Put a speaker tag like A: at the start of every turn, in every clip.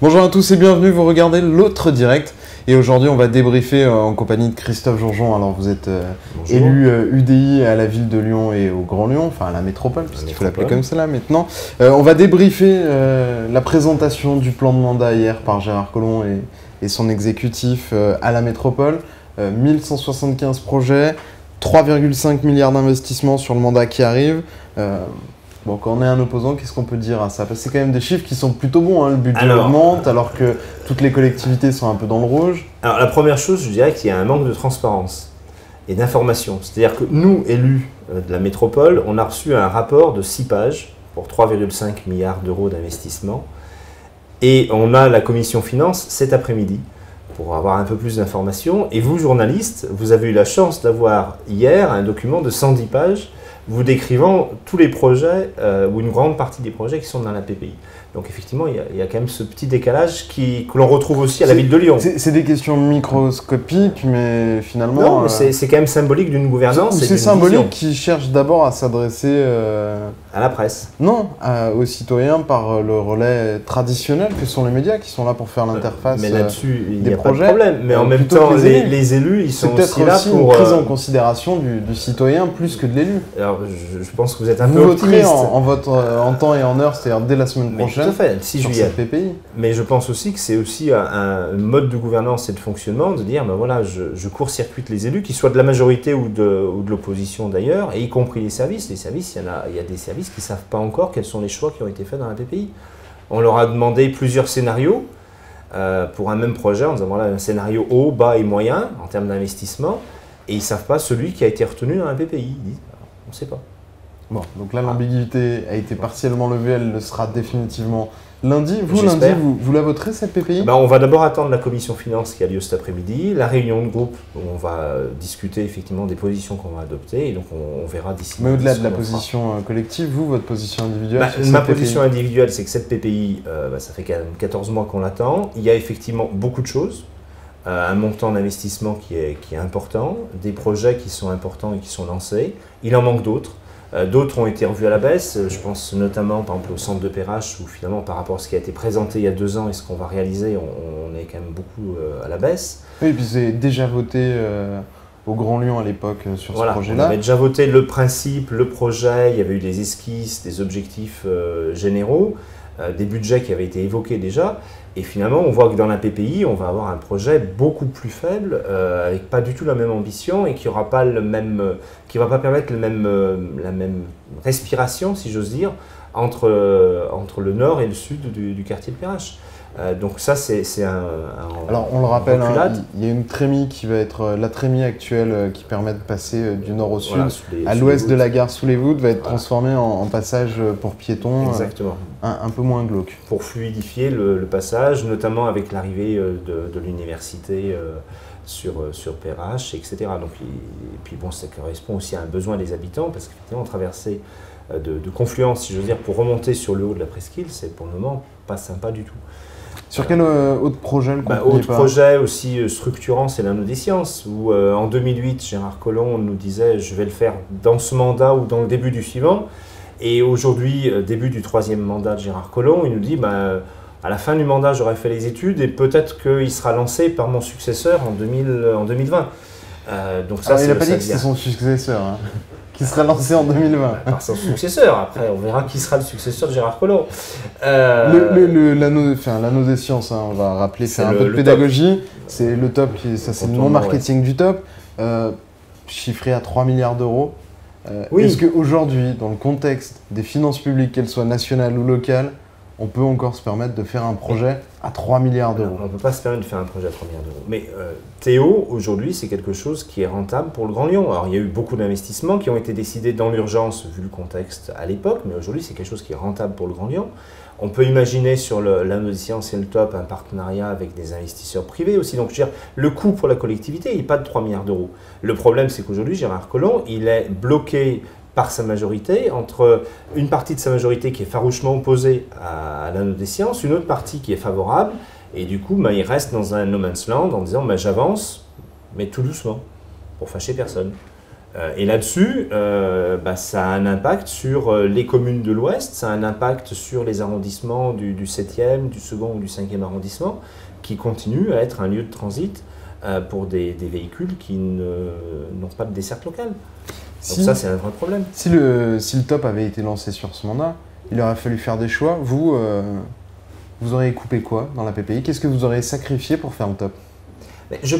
A: Bonjour à tous et bienvenue, vous regardez l'autre direct. Et aujourd'hui, on va débriefer en compagnie de Christophe Jourjon. Alors, vous êtes élu UDI à la ville de Lyon et au Grand Lyon, enfin à la métropole, puisqu'il faut l'appeler comme cela maintenant. On va débriefer la présentation du plan de mandat hier par Gérard Collomb et son exécutif à la métropole. 1175 projets, 3,5 milliards d'investissements sur le mandat qui arrive. Bon, quand on est un opposant, qu'est-ce qu'on peut dire à ça? Parce que c'est quand même des chiffres qui sont plutôt bons, hein. Le budget augmente alors que toutes les collectivités sont un peu dans le rouge.
B: Alors la première chose, je dirais qu'il y a un manque de transparence et d'information. C'est-à-dire que nous, élus de la métropole, on a reçu un rapport de 6 pages pour 3,5 milliards d'euros d'investissement. Et on a la commission finance cet après-midi pour avoir un peu plus d'informations. Et vous, journalistes, vous avez eu la chance d'avoir hier un document de 110 pages vous décrivant tous les projets, ou une grande partie des projets qui sont dans la PPI. Donc effectivement, il y a quand même ce petit décalage que l'on retrouve aussi à la ville de Lyon.
A: C'est des questions microscopiques, mais finalement...
B: Non, mais c'est quand même symbolique d'une gouvernance.
A: C'est symbolique qui cherche d'abord à s'adresser...
B: à la presse.
A: Non, aux citoyens par le relais traditionnel que sont les médias, qui sont là pour faire l'interface
B: mais là-dessus, il n'y a
A: projets,
B: pas de problème. Mais en même temps, les élus, ils sont aussi là pour...
A: une prise en considération du citoyen plus que de l'élu.
B: Alors, je pense que vous êtes un peu optimiste.
A: Vous voterez en temps et en heure, c'est-à-dire dès la semaine prochaine,
B: tout à fait, 6 juillet.
A: PPI.
B: Mais je pense aussi que c'est aussi un mode de gouvernance et de fonctionnement de dire, ben voilà, je court-circuite les élus, qu'ils soient de la majorité ou de l'opposition d'ailleurs, et y compris les services. Les services, il y a des services qui ne savent pas encore quels sont les choix qui ont été faits dans la PPI. On leur a demandé plusieurs scénarios pour un même projet, en disant voilà, un scénario haut, bas et moyen en termes d'investissement, et ils ne savent pas celui qui a été retenu dans la PPI. Ils disent, on ne sait pas.
A: Bon, donc là, l'ambiguïté a été partiellement levée, elle le sera définitivement lundi. Vous, lundi, vous la voterez, cette PPI?
B: On va d'abord attendre la commission finance qui a lieu cet après-midi, la réunion de groupe où on va discuter effectivement des positions qu'on va adopter, et donc on verra d'ici.
A: Mais au-delà de la position collective, vous, votre position individuelle
B: ma position individuelle, c'est que cette PPI, ça fait quand même 14 mois qu'on l'attend. Il y a effectivement beaucoup de choses. Un montant d'investissement qui est important, des projets qui sont importants et qui sont lancés. Il en manque d'autres. D'autres ont été revus à la baisse. Je pense notamment par exemple au centre de Perrache où finalement par rapport à ce qui a été présenté il y a 2 ans et ce qu'on va réaliser, on est quand même beaucoup à la baisse.
A: Oui, et puis vous avez déjà voté au Grand Lyon à l'époque sur ce projet-là.
B: On avait déjà voté le principe, le projet, il y avait eu des esquisses, des objectifs généraux, des budgets qui avaient été évoqués déjà. Et finalement, on voit que dans la PPI, on va avoir un projet beaucoup plus faible, avec pas du tout la même ambition et qui aura pas qui va pas permettre la même respiration, si j'ose dire, entre le nord et le sud du quartier de Perrache. Donc ça, c'est un
A: Alors on le rappelle, il y a une trémie qui va être la trémie actuelle qui permet de passer du nord au sud, à l'ouest de la gare sous les voûtes, va être transformée en passage pour piétons.
B: Exactement.
A: Un peu moins glauque.
B: Pour fluidifier le passage, notamment avec l'arrivée de l'université sur Perrache, etc. Donc, et puis bon, ça correspond aussi à un besoin des habitants, parce qu'effectivement, traverser de Confluence, si je veux dire, pour remonter sur le haut de la presqu'île, c'est pour le moment pas sympa du tout.
A: Sur quel autre projet
B: autre projet aussi structurant, c'est l'Anneau des Sciences, où en 2008, Gérard Collomb nous disait « je vais le faire dans ce mandat ou dans le début du suivant ». Et aujourd'hui, début du 3e mandat de Gérard Collomb, il nous dit à la fin du mandat, j'aurai fait les études et peut-être qu'il sera lancé par mon successeur en 2020. Donc ça,
A: il n'a pas dit que c'était son successeur, hein, qui sera lancé en 2020.
B: Par son successeur, après on verra qui sera le successeur de Gérard Collomb.
A: L'Anneau des Sciences, hein, on va rappeler, faire un peu de pédagogie, c'est le top, ça c'est le nom marketing du top, chiffré à 3 milliards d'euros.
B: Oui.
A: Est-ce qu'aujourd'hui, dans le contexte des finances publiques, qu'elles soient nationales ou locales, on peut encore se permettre de faire un projet à 3 milliards d'euros?
B: On ne peut pas se permettre de faire un projet à 3 milliards d'euros. Mais Théo, aujourd'hui, c'est quelque chose qui est rentable pour le Grand Lyon. Alors, il y a eu beaucoup d'investissements qui ont été décidés dans l'urgence, vu le contexte à l'époque, mais aujourd'hui, c'est quelque chose qui est rentable pour le Grand Lyon. On peut imaginer sur l'Anneau des Sciences et le top un partenariat avec des investisseurs privés aussi. Donc, je veux dire, le coût pour la collectivité, il n'est pas de 3 milliards d'euros. Le problème, c'est qu'aujourd'hui, Gérard Collomb, il est bloqué par sa majorité, entre une partie de sa majorité qui est farouchement opposée à l'Anneau des Sciences, une autre partie qui est favorable, et du coup, il reste dans un no man's land en disant j'avance, mais tout doucement, pour fâcher personne. Et là-dessus, ça a un impact sur les communes de l'Ouest, ça a un impact sur les arrondissements du 7e, du 2e ou du 5e arrondissement, qui continuent à être un lieu de transit pour des véhicules qui n'ont pas de desserte locale. Donc ça, c'est un vrai problème.
A: Si le top avait été lancé sur ce mandat, il aurait fallu faire des choix. Vous auriez coupé quoi dans la PPI? Qu'est-ce que vous auriez sacrifié pour faire le top?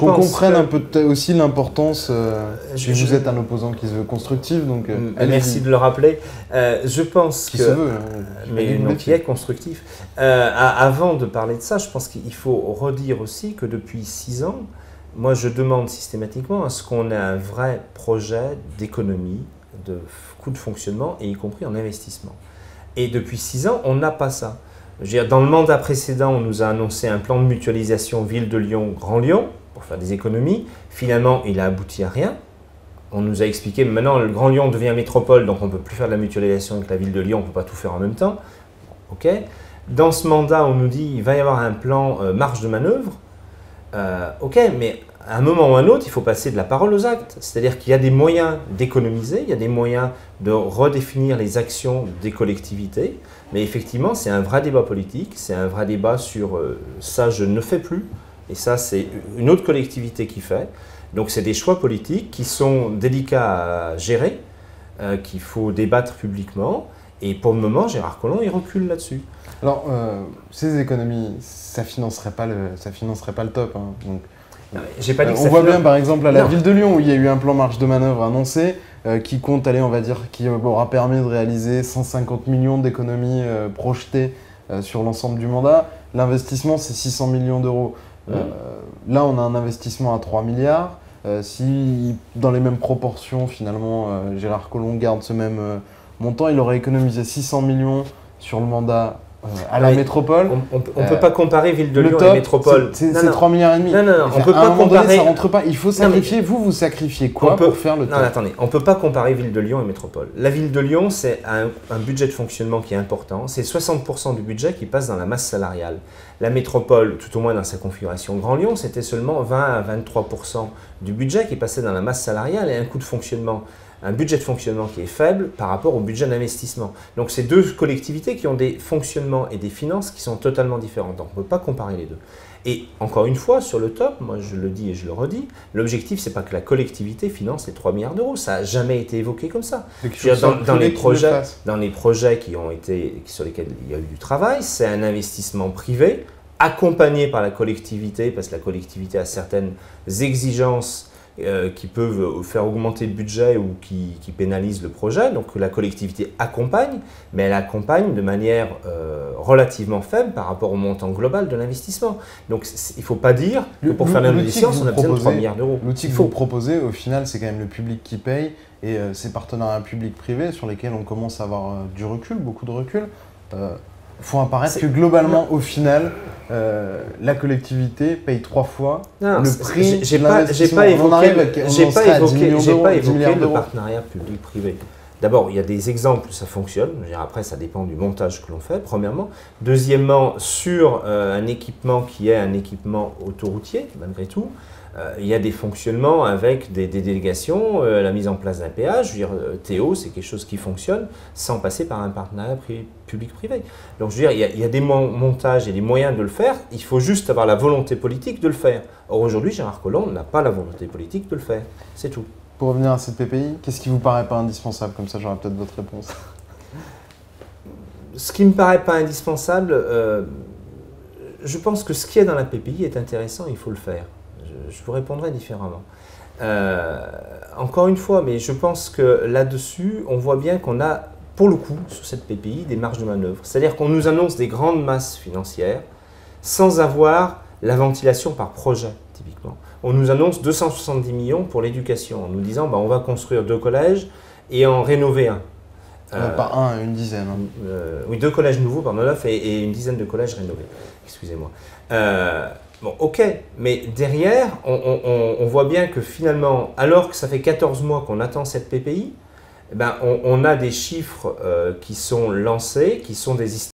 A: Qu'on comprenne un peu aussi l'importance, vous êtes un opposant qui se veut constructif, donc
B: merci de le rappeler. Je pense
A: qui se veut,
B: mais non, qui est constructif. Avant de parler de ça, je pense qu'il faut redire aussi que depuis 6 ans, moi je demande systématiquement à ce qu'on ait un vrai projet d'économie, de coûts de fonctionnement, et y compris en investissement. Et depuis 6 ans, on n'a pas ça. Je veux dire, dans le mandat précédent, on nous a annoncé un plan de mutualisation Ville de Lyon, Grand Lyon, pour faire des économies. Finalement, il a abouti à rien. On nous a expliqué, maintenant le Grand Lyon devient métropole, donc on ne peut plus faire de la mutualisation avec la Ville de Lyon, on ne peut pas tout faire en même temps. Ok. Dans ce mandat, on nous dit qu'il va y avoir un plan marge de manœuvre. Ok, mais à un moment ou à un autre, il faut passer de la parole aux actes. C'est-à-dire qu'il y a des moyens d'économiser, il y a des moyens de redéfinir les actions des collectivités. Mais effectivement, c'est un vrai débat politique, c'est un vrai débat sur ça, je ne fais plus. Et ça, c'est une autre collectivité qui fait. Donc, c'est des choix politiques qui sont délicats à gérer, qu'il faut débattre publiquement. Et pour le moment, Gérard Collomb, il recule là-dessus.
A: Alors, ces économies, ça financerait pas le top. Hein. Donc,
B: pas dit que
A: on voit bien, par exemple, à la Ville de Lyon, où il y a eu un plan marge de manœuvre annoncé, qui compte aller, on va dire, qui aura permis de réaliser 150 millions d'économies projetées sur l'ensemble du mandat. L'investissement, c'est 600 millions d'euros. Là, on a un investissement à 3 milliards. Si, dans les mêmes proportions, finalement, Gérard Collomb garde ce même montant, il aurait économisé 600 millions sur le mandat à la métropole.
B: On ne peut pas comparer Ville de Lyon et métropole.
A: C'est 3 milliards et demi.
B: Non, on ne peut pas comparer.
A: Donné, ça rentre pas. Il faut sacrifier. Vous sacrifiez quoi pour faire le top?
B: Non, attendez. On ne peut pas comparer Ville de Lyon et métropole. La Ville de Lyon, c'est un budget de fonctionnement qui est important. C'est 60% du budget qui passe dans la masse salariale. La métropole, tout au moins dans sa configuration Grand Lyon, c'était seulement 20 à 23% du budget qui passait dans la masse salariale et un coût de fonctionnement. Un budget de fonctionnement qui est faible par rapport au budget d'investissement. Donc c'est deux collectivités qui ont des fonctionnements et des finances qui sont totalement différents. Donc on ne peut pas comparer les deux. Et encore une fois, sur le top, moi je le dis et je le redis, l'objectif c'est pas que la collectivité finance les 3 milliards d'euros. Ça n'a jamais été évoqué comme ça. Dans les projets sur lesquels il y a eu du travail, c'est un investissement privé accompagné par la collectivité, parce que la collectivité a certaines exigences qui peuvent faire augmenter le budget ou qui pénalisent le projet. Donc la collectivité accompagne, mais elle accompagne de manière relativement faible par rapport au montant global de l'investissement. Donc il ne faut pas dire que pour faire l'investissement, on a besoin de 3 milliards d'euros.
A: L'outil que vous proposez, au final, c'est quand même le public qui paye et ces partenariats publics-privés sur lesquels on commence à avoir du recul, beaucoup de recul. Font apparaître que globalement, au final, la collectivité paye 3 fois le prix de l'investissement.
B: J'ai pas évoqué le partenariat public-privé. D'abord, il y a des exemples où ça fonctionne. Après, ça dépend du montage que l'on fait, premièrement. Deuxièmement, sur un équipement qui est un équipement autoroutier, malgré tout, il y a des fonctionnements avec des délégations, la mise en place d'un péage. Je veux dire, Théo, c'est quelque chose qui fonctionne sans passer par un partenariat public-privé. Donc, je veux dire, il y a des montages et des moyens de le faire. Il faut juste avoir la volonté politique de le faire. Or, aujourd'hui, Gérard Collomb n'a pas la volonté politique de le faire. C'est tout.
A: Pour revenir à cette PPI, qu'est-ce qui vous paraît pas indispensable? Comme ça, j'aurai peut-être votre réponse.
B: Ce qui ne me paraît pas indispensable, je pense que ce qu'il y a dans la PPI est intéressant, il faut le faire. Je vous répondrai différemment. Encore une fois, mais je pense que là-dessus, on voit bien qu'on a, pour le coup, sur cette PPI, des marges de manœuvre. C'est-à-dire qu'on nous annonce des grandes masses financières sans avoir la ventilation par projet, typiquement. On nous annonce 270 millions pour l'éducation, en nous disant on va construire 2 collèges et en rénover un.
A: Pas un, une dizaine.
B: Oui, 2 collèges nouveaux, pardon, 9 et une dizaine de collèges rénovés. Excusez-moi. Bon, ok, mais derrière, on voit bien que finalement, alors que ça fait 14 mois qu'on attend cette PPI, on a des chiffres qui sont lancés, qui sont des histoires.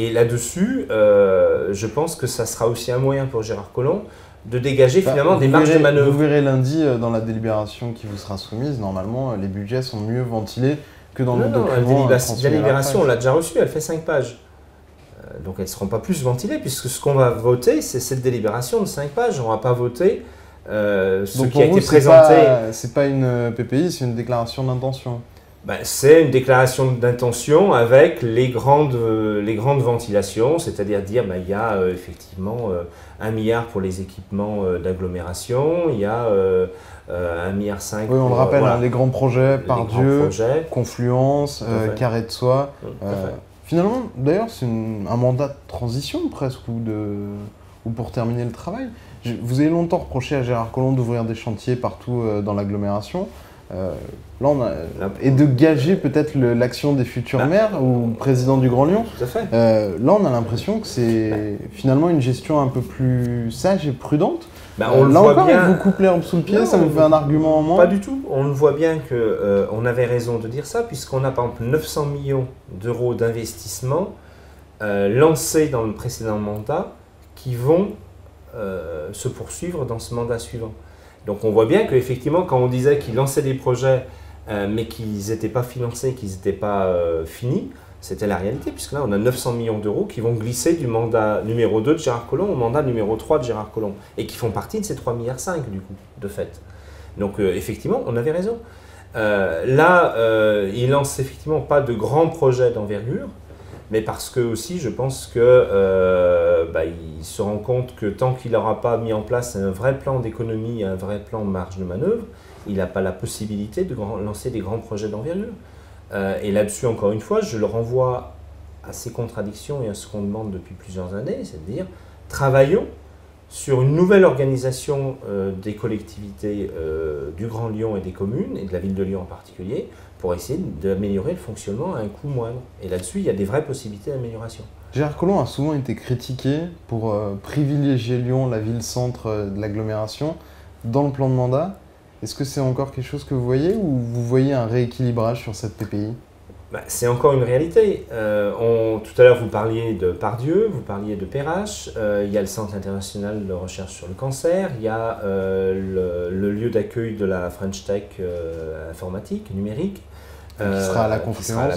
B: Et là-dessus, je pense que ça sera aussi un moyen pour Gérard Collomb de dégager finalement des marges de manœuvre.
A: Vous verrez lundi dans la délibération qui vous sera soumise, normalement les budgets sont mieux ventilés que dans le document.
B: La délibération, on l'a déjà reçue, elle fait 5 pages. Donc elles ne seront pas plus ventilées, puisque ce qu'on va voter, c'est cette délibération de 5 pages. On ne va pas voter ce qui a été présenté.
A: Ce n'est pas une PPI, c'est une déclaration d'intention.
B: C'est une déclaration d'intention avec les grandes ventilations, c'est-à-dire dire il y a effectivement 1 milliard pour les équipements d'agglomération, il y a 1,5 milliard.
A: Oui, on le rappelle, les grands projets, Pardieu, Confluence, Carré de Soie. Finalement, d'ailleurs, c'est un mandat de transition presque, ou pour terminer le travail. Vous avez longtemps reproché à Gérard Collomb d'ouvrir des chantiers partout dans l'agglomération. Et de gager peut-être l'action des futurs maires ou présidents du Grand Lyon.
B: Tout à fait.
A: Là, on a l'impression que c'est finalement une gestion un peu plus sage et prudente.
B: On le voit bien.
A: Il vous coupe l'herbe sous le pied, ça vous fait un argument en moins.
B: Pas du tout. On le voit bien qu'on avait raison de dire ça, puisqu'on a par exemple 900 millions d'euros d'investissement lancés dans le précédent mandat qui vont se poursuivre dans ce mandat suivant. Donc on voit bien qu'effectivement, quand on disait qu'ils lançaient des projets, mais qu'ils n'étaient pas financés, qu'ils n'étaient pas finis, c'était la réalité, puisque là on a 900 millions d'euros qui vont glisser du mandat numéro 2 de Gérard Collomb au mandat numéro 3 de Gérard Collomb, et qui font partie de ces 3,5 milliards du coup, de fait. Donc effectivement, on avait raison. Là, il ne lance effectivement pas de grands projets d'envergure, mais parce que aussi, je pense qu'il se rend compte que tant qu'il n'aura pas mis en place un vrai plan d'économie, un vrai plan de marge de manœuvre, il n'a pas la possibilité de lancer des grands projets d'envergure. Et là-dessus, encore une fois, je le renvoie à ces contradictions et à ce qu'on demande depuis plusieurs années, c'est-à-dire travaillons sur une nouvelle organisation des collectivités du Grand Lyon et des communes, et de la ville de Lyon en particulier, pour essayer d'améliorer le fonctionnement à un coût moindre. Et là-dessus, il y a des vraies possibilités d'amélioration.
A: Gérard Collomb a souvent été critiqué pour privilégier Lyon, la ville-centre de l'agglomération, dans le plan de mandat. Est-ce que c'est encore quelque chose que vous voyez, ou vous voyez un rééquilibrage sur cette PPI ?
B: C'est encore une réalité. Tout à l'heure, vous parliez de Pardieu, vous parliez de Perrache, il y a le Centre international de recherche sur le cancer, il y a le lieu d'accueil de la French Tech informatique, numérique,
A: qui sera à la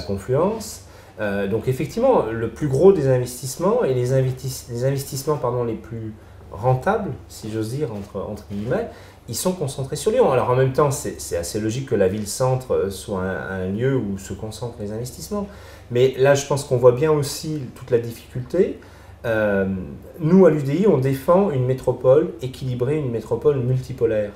B: Confluence. Donc effectivement, le plus gros des investissements et les investissements les plus rentables, si j'ose dire, entre guillemets, ils sont concentrés sur Lyon. Alors en même temps, c'est assez logique que la ville-centre soit un lieu où se concentrent les investissements. Mais là, je pense qu'on voit bien aussi toute la difficulté. Nous, à l'UDI, on défend une métropole équilibrée, une métropole multipolaire.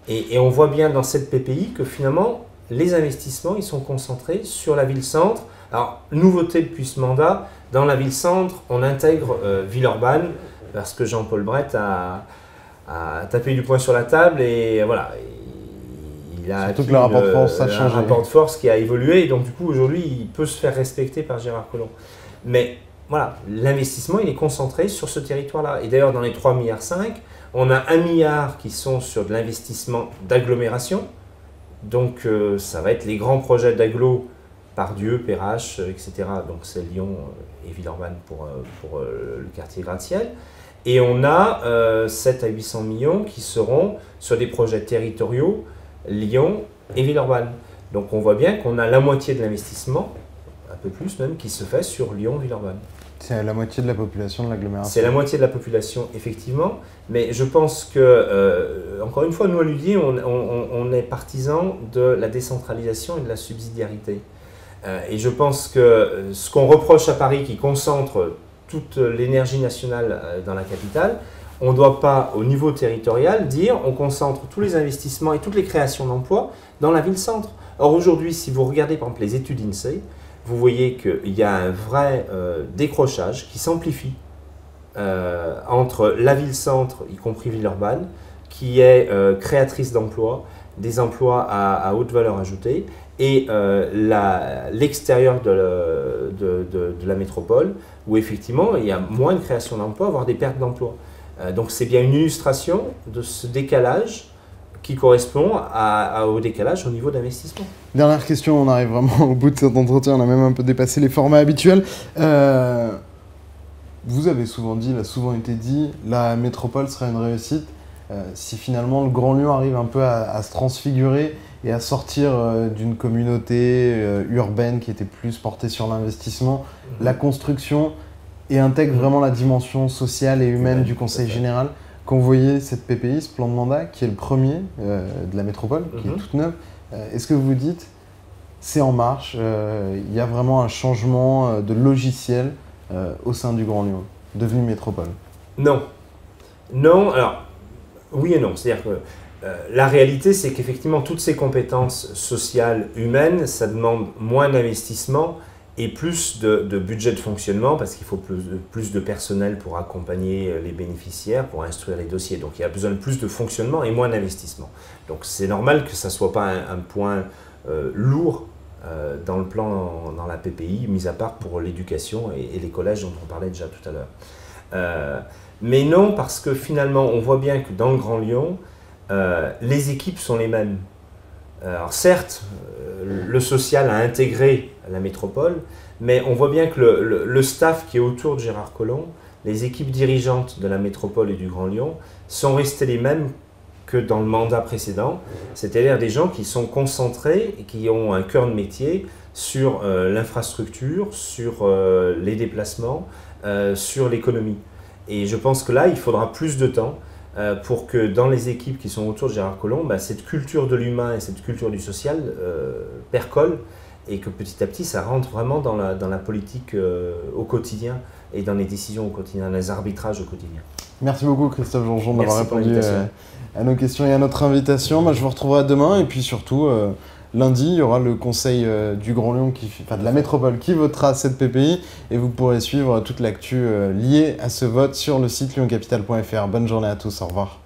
B: Et on voit bien dans cette PPI que finalement, les investissements, ils sont concentrés sur la ville-centre. Alors, nouveauté depuis ce mandat, dans la ville-centre, on intègre Villeurbanne, parce que Jean-Paul Brett a tapé du poing sur la table et voilà, il a
A: surtout que le rapport de force a changé.
B: Un rapport de force qui a évolué et donc du coup aujourd'hui il peut se faire respecter par Gérard Collomb. Mais voilà, l'investissement il est concentré sur ce territoire-là. Et d'ailleurs dans les 3,5 milliards, on a 1 milliard qui sont sur de l'investissement d'agglomération. Donc ça va être les grands projets d'agglo, Pardieu, Perrache, etc. Donc c'est Lyon et Villeurbanne pour le quartier gratte-ciel. Et on a 7 à 800 millions qui seront sur des projets territoriaux, Lyon et Villeurbanne. Donc on voit bien qu'on a la moitié de l'investissement, un peu plus même, qui se fait sur Lyon-Villeurbanne.
A: C'est la moitié de la population de l'agglomération.
B: C'est la moitié de la population, effectivement. Mais je pense que, encore une fois, nous à l'UDI, on est partisans de la décentralisation et de la subsidiarité. Et je pense que ce qu'on reproche à Paris, qui concentre toute l'énergie nationale dans la capitale, on ne doit pas, au niveau territorial, dire on concentre tous les investissements et toutes les créations d'emplois dans la ville-centre. Or aujourd'hui, si vous regardez par exemple les études INSEE, vous voyez qu'il y a un vrai décrochage qui s'amplifie entre la ville-centre, y compris Villeurbanne, qui est créatrice d'emplois, des emplois à haute valeur ajoutée, et l'extérieur de la métropole, où effectivement il y a moins de création d'emplois, voire des pertes d'emplois. Donc c'est bien une illustration de ce décalage qui correspond au décalage au niveau d'investissement.
A: Dernière question, on arrive vraiment au bout de cet entretien, on a même un peu dépassé les formats habituels. vous avez souvent dit, il a souvent été dit, la métropole serait une réussite si finalement le Grand Lyon arrive un peu à se transfigurer et à sortir d'une communauté urbaine qui était plus portée sur l'investissement, la construction, et intègre vraiment la dimension sociale et humaine du Conseil général. Quand vous voyez cette PPI, ce plan de mandat, qui est le premier de la métropole, qui est toute neuve, est-ce que vous vous dites, c'est en marche, il y a vraiment un changement de logiciel au sein du Grand Lyon, devenu métropole?
B: Non. Non, alors, oui et non. C'est-à-dire que la réalité, c'est qu'effectivement, toutes ces compétences sociales, humaines, ça demande moins d'investissement et plus de budget de fonctionnement, parce qu'il faut plus de personnel pour accompagner les bénéficiaires, pour instruire les dossiers. Donc il y a besoin de plus de fonctionnement et moins d'investissement. Donc c'est normal que ça ne soit pas un point lourd dans le plan, dans la PPI, mis à part pour l'éducation et les collèges dont on parlait déjà tout à l'heure. Mais non, parce que finalement, on voit bien que dans le Grand Lyon, les équipes sont les mêmes. Alors certes, le social a intégré la métropole, mais on voit bien que le staff qui est autour de Gérard Collomb, les équipes dirigeantes de la métropole et du Grand Lyon, sont restées les mêmes que dans le mandat précédent, c'est-à-dire des gens qui sont concentrés et qui ont un cœur de métier sur l'infrastructure, sur les déplacements, sur l'économie. Et je pense que là, il faudra plus de temps pour que dans les équipes qui sont autour de Gérard Collomb, cette culture de l'humain et cette culture du social percolent et que petit à petit, ça rentre vraiment dans la politique au quotidien et dans les décisions au quotidien, les arbitrages au quotidien.
A: Merci beaucoup Christophe Georgeon d'avoir répondu à nos questions et à notre invitation. Je vous retrouverai demain et puis surtout lundi, il y aura le conseil du Grand Lyon, de la métropole qui votera cette PPI et vous pourrez suivre toute l'actu liée à ce vote sur le site lyoncapital.fr. Bonne journée à tous, au revoir.